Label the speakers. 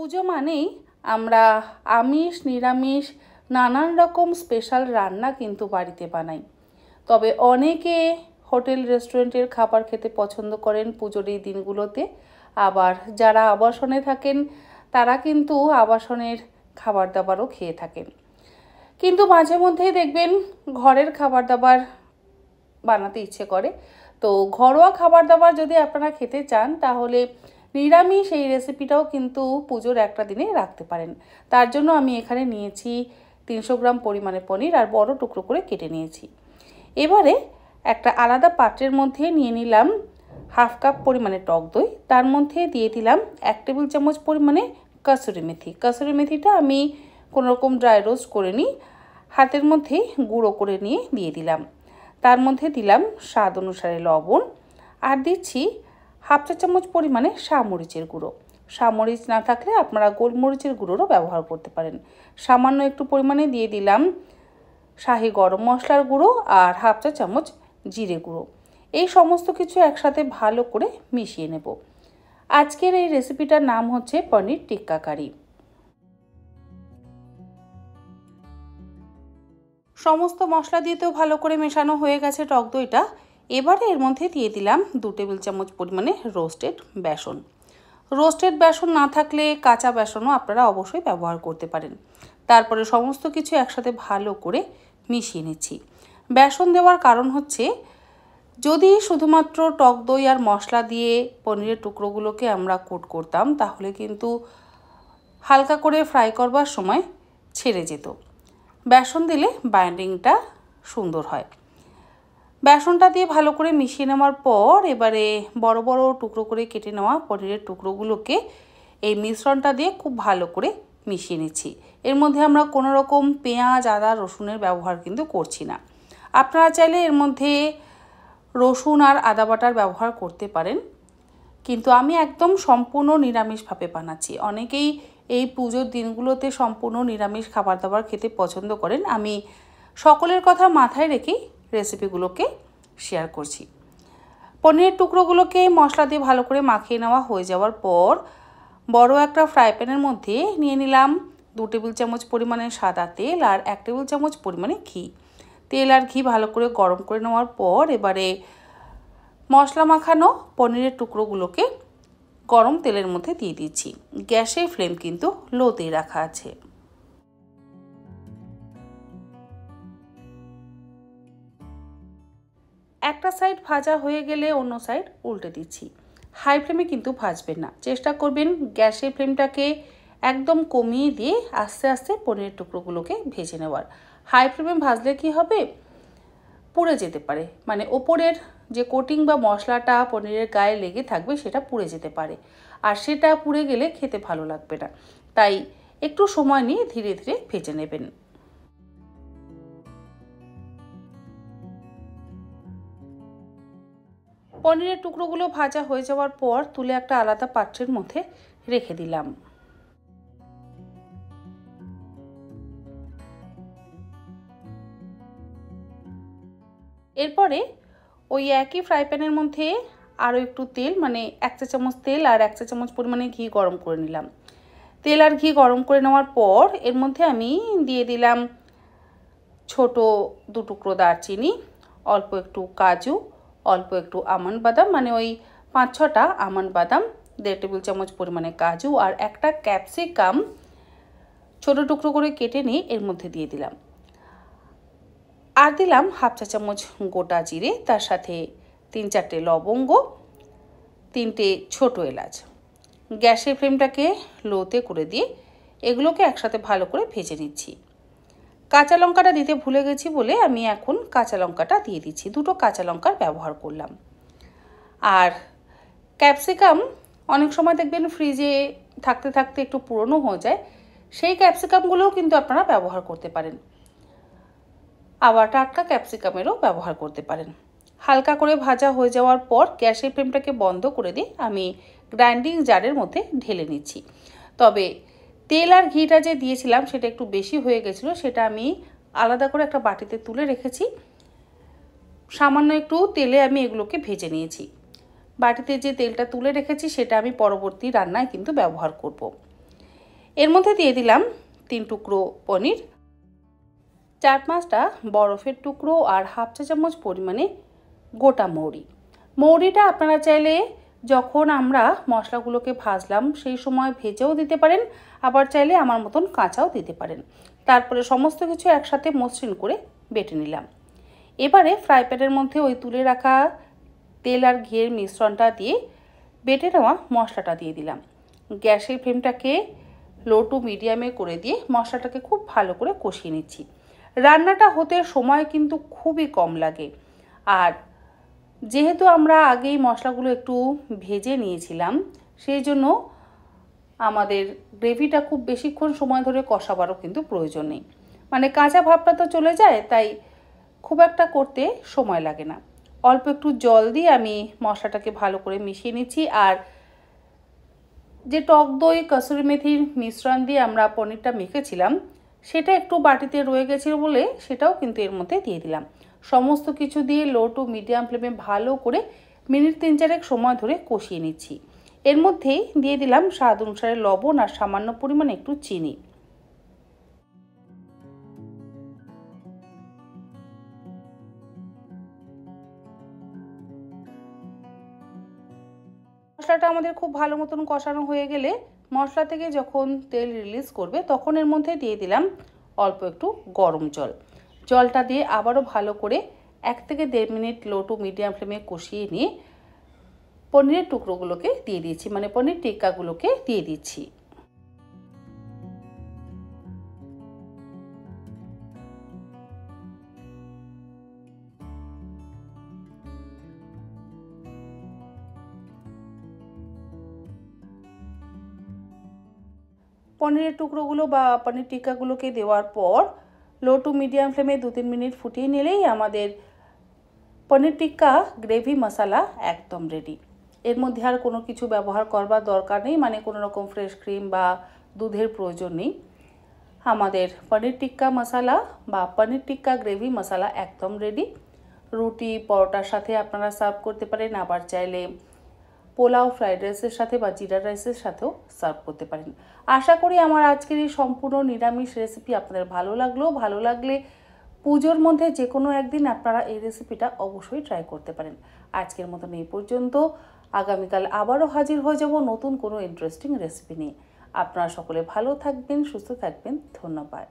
Speaker 1: পুজো মানেই আমরা আমিষ নিরামিষ নানান রকম স্পেশাল রান্না কিন্তু বাড়িতে বানাই। তবে অনেকে হোটেল রেস্টুরেন্টের খাবার খেতে পছন্দ করেন পুজোর এই দিনগুলোতে। আবার যারা আবাসনে থাকেন তারা কিন্তু আবাসনের খাবার দাবারও খেয়ে থাকেন। কিন্তু মাঝে মধ্যেই দেখবেন ঘরের খাবার দাবার বানাতে ইচ্ছে করে। তো ঘরোয়া খাবার দাবার যদি আপনারা খেতে চান তাহলে নিরামিষ এই রেসিপিটাও কিন্তু পুজোর একটা দিনে রাখতে পারেন। তার জন্য আমি এখানে নিয়েছি 300 গ্রাম পরিমাণে পনির আর বড় টুকরো করে কেটে নিয়েছি। এবারে একটা আলাদা পাত্রের মধ্যে নিয়ে নিলাম হাফ কাপ পরিমাণে টক দই। তার মধ্যে দিয়ে দিলাম 1 টেবিল চামচ পরিমাণে কাসুরি মেথি। কাসুরি মেথিটা আমি কোনোরকম ড্রাই রোস্ট করে নিই, হাতের মধ্যে গুঁড়ো করে নিয়ে দিয়ে দিলাম। তার মধ্যে দিলাম স্বাদ অনুসারে লবণ আর দিচ্ছি হাফ চা চামচ পরিমাণে শামরিচের গুঁড়ো। শামরিচ না থাকলে আপনারা গোলমরিচের গুঁড়োরও ব্যবহার করতে পারেন। সামান্য একটু পরিমাণে দিয়ে দিলাম শাহি গরম মশলার গুঁড়ো আর হাফ চা চামচ জিরে গুঁড়ো। এই সমস্ত কিছু একসাথে ভালো করে মিশিয়ে নেব। আজকের এই রেসিপিটার নাম হচ্ছে পনির টিক্কা কারি। সমস্ত মশলা দিয়েতেও ভালো করে মেশানো হয়ে গেছে টক দইটা। এবারে এর মধ্যে দিয়ে দিলাম 2 টেবিল চামচ পরিমাণে রোস্টেড বেসন। রোস্টেড বেসন না থাকলে কাঁচা বেসনও আপনারা অবশ্যই ব্যবহার করতে পারেন। তারপরে সমস্ত কিছু একসাথে ভালো করে মিশিয়ে নিচ্ছি। বেসন দেওয়ার কারণ হচ্ছে যদি শুধুমাত্র টক দই আর মশলা দিয়ে পনিরের টুকরোগুলোকে আমরা কোট করতাম তাহলে কিন্তু হালকা করে ফ্রাই করবার সময় ছেড়ে যেত। বেসন দিলে বাইন্ডিংটা সুন্দর হয়। বেসনটা দিয়ে ভালো করে মিশিয়ে নেওয়ার পর এবারে বড় বড় টুকরো করে কেটে নেওয়া পনিরের টুকরোগুলোকে এই মিশ্রণটা দিয়ে খুব ভালো করে মিশিয়ে নিচ্ছি। এর মধ্যে আমরা কোনো রকম পেঁয়াজ আদা রসুনের ব্যবহার কিন্তু করছি না। আপনারা চাইলে এর মধ্যে রসুন আর আদা বাটার ব্যবহার করতে পারেন, কিন্তু আমি একদম সম্পূর্ণ নিরামিষভাবে বানাচ্ছি। অনেকেই এই পুজোর দিনগুলোতে সম্পূর্ণ নিরামিষ খাবার দাবার খেতে পছন্দ করেন। আমি সকলের কথা মাথায় রেখেই রেসিপিগুলোকে শেয়ার করছি। পনিরের টুকরোগুলোকে মশলা দিয়ে ভালো করে মাখিয়ে নেওয়া হয়ে যাওয়ার পর বড় একটা ফ্রাই প্যানের মধ্যে নিয়ে নিলাম 2 টেবিল চামচ পরিমাণে সাদা তেল আর 1 টেবিল চামচ পরিমাণে ঘি। তেল আর ঘি ভালো করে গরম করে নেওয়ার পর এবারে মশলা মাখানো পনিরের টুকরোগুলোকে গরম তেলের মধ্যে দিয়ে দিচ্ছি। গ্যাসের ফ্লেম কিন্তু লোতেই রাখা আছে। একটা সাইড ভাজা হয়ে গেলে অন্য সাইড উল্টে দিচ্ছি। হাই ফ্লেমে কিন্তু ভাজবেন না, চেষ্টা করবেন গ্যাসের ফ্লেমটাকে একদম কমিয়ে দিয়ে আস্তে আস্তে পনিরের টুকরোগুলোকে ভেজে নেওয়ার। হাই ফ্লেমে ভাজলে কি হবে, পুড়ে যেতে পারে, মানে ওপরের যে কোটিং বা মশলাটা পনিরের গায়ে লেগে থাকবে সেটা পুড়ে যেতে পারে, আর সেটা পুড়ে গেলে খেতে ভালো লাগবে না। তাই একটু সময় নিয়ে ধীরে ধীরে ভেজে নেবেন। পনিরের টুকরোগুলো ভাজা হয়ে যাওয়ার পর তুলে একটা আলাদা পাত্রের মধ্যে রেখে দিলাম। এরপরে ওই একই ফ্রাই প্যানের মধ্যে আরও একটু তেল, মানে 1 চা চামচ তেল আর 1 চা চামচ পরিমাণে ঘি গরম করে নিলাম। তেল আর ঘি গরম করে নেওয়ার পর এর মধ্যে আমি দিয়ে দিলাম ছোট 2 টুকরো দারচিনি, অল্প একটু কাজু, অল্প একটু আমন্ড বাদাম, মানে ওই 5-6টা আমন্ড বাদাম, 1.5 টেবিল চামচ পরিমাণে কাজু আর একটা ক্যাপসিকাম ছোট টুকরো করে কেটে নিয়ে এর মধ্যে দিয়ে দিলাম। আর দিলাম হাফ চা চামচ গোটা জিরে, তার সাথে 3-4টে লবঙ্গ, 3টে ছোট এলাচ। গ্যাসের ফ্লেমটাকে লোতে করে দিয়ে এগুলোকে একসাথে ভালো করে ভেজে নিচ্ছি। কাঁচা লঙ্কাটা দিতে ভুলে গেছি বলে আমি এখন কাঁচা লঙ্কাটা দিয়ে দিচ্ছি। 2টো কাঁচা লঙ্কার ব্যবহার করলাম। আর ক্যাপসিকাম অনেক সময় দেখবেন ফ্রিজে থাকতে থাকতে একটু পুরনো হয়ে যায়, সেই ক্যাপসিকামগুলোও কিন্তু আপনারা ব্যবহার করতে পারেন। আবার টাটকা ক্যাপসিকামেরও ব্যবহার করতে পারেন। হালকা করে ভাজা হয়ে যাওয়ার পর গ্যাসের ফ্লেমটাকে বন্ধ করে দিয়ে আমি গ্রাইন্ডিং জারের মধ্যে ঢেলে নিচ্ছি। তবে তেল আর ঘিটা যে দিয়েছিলাম সেটা একটু বেশি হয়ে গেছিলো, সেটা আমি আলাদা করে একটা বাটিতে তুলে রেখেছি। সামান্য একটু তেলে আমি এগুলোকে ভেজে নিয়েছি। বাটিতে যে তেলটা তুলে রেখেছি সেটা আমি পরবর্তী রান্নায় কিন্তু ব্যবহার করব। এর মধ্যে দিয়ে দিলাম 3 টুকরো পনির, 4-5টা বরফের টুকরো আর হাফ চা চামচ পরিমাণে গোটা মৌরি। মৌরিটা আপনারা চাইলে যখন আমরা মশলাগুলোকে ভাজলাম সেই সময় ভেজেও দিতে পারেন, আবার চাইলে আমার মতন কাঁচাও দিতে পারেন। তারপরে সমস্ত কিছু একসাথে মসৃণ করে বেটে নিলাম। এবারে ফ্রাই প্যানের মধ্যে ওই তুলে রাখা তেল আর ঘিয়ের মিশ্রণটা দিয়ে বেটে নেওয়া মশলাটা দিয়ে দিলাম। গ্যাসের ফ্লেমটাকে লো টু মিডিয়ামে করে দিয়ে মশলাটাকে খুব ভালো করে কষিয়ে নিচ্ছি। রান্নাটা হতে সময় কিন্তু খুবই কম লাগে, আর যেহেতু আমরা আগেই মশলাগুলো একটু ভেজে নিয়েছিলাম সেই জন্য আমাদের গ্রেভিটা খুব বেশিক্ষণ সময় ধরে কষাবারও কিন্তু প্রয়োজন নেই, মানে কাঁচা ভাবটা তো চলে যায়, তাই খুব একটা করতে সময় লাগে না। অল্প একটু জল দিয়ে আমি মশলাটাকে ভালো করে মিশিয়ে নিচ্ছি। আর যে টক দই কসুরি মেথির মিশ্রণ দিয়ে আমরা পনিরটা মেখেছিলাম সেটা একটু বাটিতে রয়ে গেছিল বলে সেটাও কিন্তু এর মধ্যে দিয়ে দিলাম। সমস্ত কিছু দিয়ে লো টু মিডিয়াম ফ্লেমে ভালো করে মিনিট 3-4 সময় ধরে কষিয়ে নিচ্ছি। এর মধ্যেই দিয়ে দিলাম স্বাদ অনুসারে লবণ আর সামান্য পরিমাণে একটু চিনি। মশলাটা আমাদের খুব ভালো মতন কষানো হয়ে গেলে মশলা থেকে যখন তেল রিলিজ করবে তখন এর মধ্যে দিয়ে দিলাম অল্প একটু গরম জল। জলটা দিয়ে আবারও ভালো করে 1 থেকে 1.5 মিনিট লো টু মিডিয়াম ফ্লেমে কষিয়ে নিয়ে পনিরের টুকরোগুলোকে দিয়ে দিচ্ছি, মানে পনির টিক্কাগুলোকে দিয়ে দিচ্ছি। পনিরের টুকরোগুলো বা পনির টিক্কাগুলোকে দেওয়ার পর লো টু মিডিয়াম ফ্লেমে 2-3 মিনিট ফুটিয়ে নিলেই আমাদের পনির টিক্কা গ্রেভি মশলা একদম রেডি। এর মধ্যে আর কোনো কিছু ব্যবহার করবার দরকার নেই, মানে কোনো রকম ফ্রেশ ক্রিম বা দুধের প্রয়োজন নেই। আমাদের পনির টিক্কা মশলা বা পনির টিক্কা গ্রেভি মশলা একদম রেডি। রুটি পরোটার সাথে আপনারা সার্ভ করতে পারেন, আবার চাইলে পোলাও ফ্রাইড রাইসের সাথে বা জিরা রাইসের সাথেও সার্ভ করতে পারেন। আশা করি আমার আজকের এই সম্পূর্ণ নিরামিষ রেসিপি আপনাদের ভালো লাগলে পুজোর মধ্যে যে কোনো একদিন আপনারা এই রেসিপিটা অবশ্যই ট্রাই করতে পারেন। আজকের মতন এই পর্যন্ত। আগামীকাল আবারও হাজির হয়ে যাব নতুন কোনো ইন্টারেস্টিং রেসিপি নিয়ে। আপনারা সকলে ভালো থাকবেন, সুস্থ থাকবেন। ধন্যবাদ।